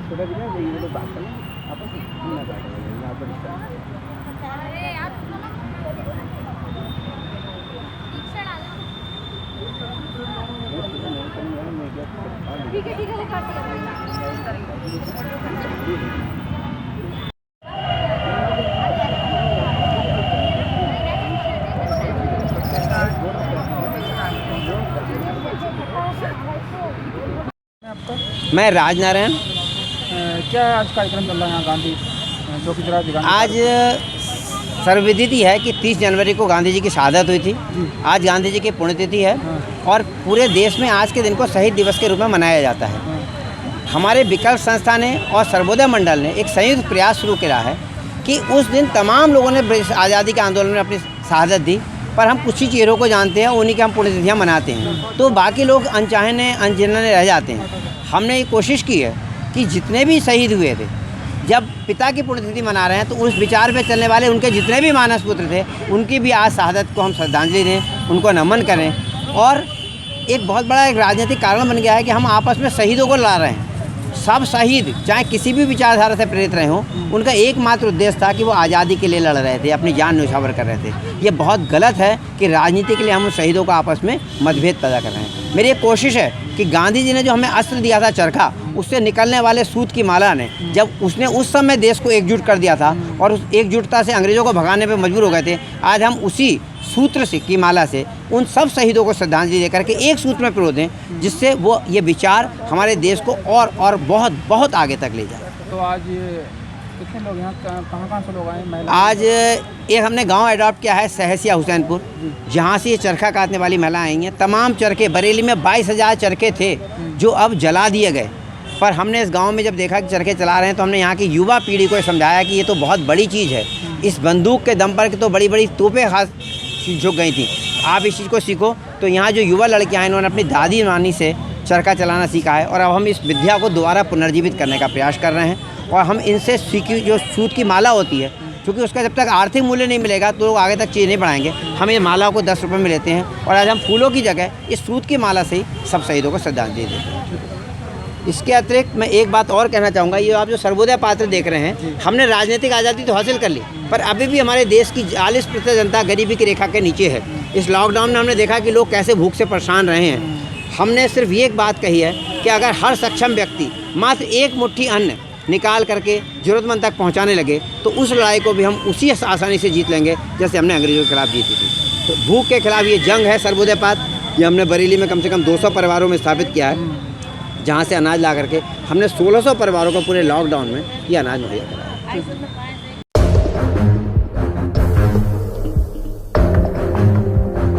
छोटा भी है, ये लोग बात करें आपस में, हम ना बात करें यहाँ पर। ठीक है वो काट मैं राजनारायण। क्या आज कार्यक्रम चल रहा है यहाँ गांधी चौक की तरफ? आज सर्वविदित है कि 30 जनवरी को गांधी जी की शहादत हुई थी। आज गांधी जी की पुण्यतिथि है और पूरे देश में आज के दिन को शहीद दिवस के रूप में मनाया जाता है। हमारे विकल्प संस्था ने और सर्वोदय मंडल ने एक संयुक्त प्रयास शुरू किया है कि उस दिन तमाम लोगों ने आज़ादी के आंदोलन में अपनी शहादत दी, पर हम कुछ ही चेहरों को जानते हैं, उन्हीं की हम पुण्यतिथियाँ मनाते हैं, तो बाकी लोग अनचाहे अनजाने रह जाते हैं। हमने ये कोशिश की है कि जितने भी शहीद हुए थे, जब पिता की पुण्यतिथि मना रहे हैं तो उस विचार पे चलने वाले उनके जितने भी मानस पुत्र थे, उनकी भी आज शहादत को हम श्रद्धांजलि दें, उनको नमन करें। और एक बहुत बड़ा एक राजनीतिक कारण बन गया है कि हम आपस में शहीदों को ला रहे हैं। सब शहीद चाहे किसी भी विचारधारा से प्रेरित रहे हों, उनका एकमात्र उद्देश्य था कि वो आज़ादी के लिए लड़ रहे थे, अपनी जान न्यौछावर कर रहे थे। ये बहुत गलत है कि राजनीति के लिए हम उन शहीदों को आपस में मतभेद पैदा कर रहे हैं। मेरी एक कोशिश है कि गांधी जी ने जो हमें अस्त्र दिया था चरखा, उससे निकलने वाले सूत की माला ने, जब उसने उस समय देश को एकजुट कर दिया था और उस एकजुटता से अंग्रेज़ों को भगाने पर मजबूर हो गए थे, आज हम उसी सूत्र से की माला से उन सब शहीदों को श्रद्धांजलि देकर के एक सूत्र में पिरो दें, जिससे वो ये विचार हमारे देश को और बहुत बहुत आगे तक ले जाए। तो आज कितने लोग यहाँ कहाँ से लोग आए? महिला आज एक हमने गांव अडॉप्ट किया है, सहसिया हुसैनपुर, जहाँ से ये चरखा काटने वाली महिलाएं आई हैं। तमाम चरखे बरेली में 22,000 चरखे थे जो अब जला दिए गए, पर हमने इस गांव में जब देखा कि चरखे चला रहे हैं तो हमने यहाँ की युवा पीढ़ी को समझाया कि ये तो बहुत बड़ी चीज़ है। इस बंदूक के दम पर तो बड़ी बड़ी तोपें हाथ झुक गई थी, आप इस चीज़ को सीखो। तो यहाँ जो युवा लड़कियाँ हैं, इन्होंने अपनी दादी नानी से चरखा चलाना सीखा है और अब हम इस विद्या को दोबारा पुनर्जीवित करने का प्रयास कर रहे हैं। और हम इनसे सीखी जो सूत की माला होती है, क्योंकि उसका जब तक आर्थिक मूल्य नहीं मिलेगा तो लोग आगे तक चीज़ नहीं बढ़ाएंगे। हम ये माला को 10 रुपये में लेते हैं और आज हम फूलों की जगह इस सूत की माला से ही सब शहीदों को श्रद्धांजलि देते हैं। इसके अतिरिक्त मैं एक बात और कहना चाहूँगा, ये आप जो सर्वोदय पात्र देख रहे हैं, हमने राजनीतिक आज़ादी तो हासिल कर ली, पर अभी भी हमारे देश की 40% जनता गरीबी की रेखा के नीचे है। इस लॉकडाउन में हमने देखा कि लोग कैसे भूख से परेशान रहे हैं। हमने सिर्फ ये एक बात कही है कि अगर हर सक्षम व्यक्ति मात्र एक मुट्ठी अन्न निकाल करके ज़रूरतमंद तक पहुंचाने लगे तो उस लड़ाई को भी हम उसी आसानी से जीत लेंगे जैसे हमने अंग्रेज़ों के खिलाफ जीती थी। तो भूख के खिलाफ ये जंग है सर्वोदय पात्र, ये हमने बरेली में कम से कम 200 परिवारों में स्थापित किया है, जहाँ से अनाज ला करके हमने 1600 परिवारों को पूरे लॉकडाउन में ये अनाज मुहैया कराया।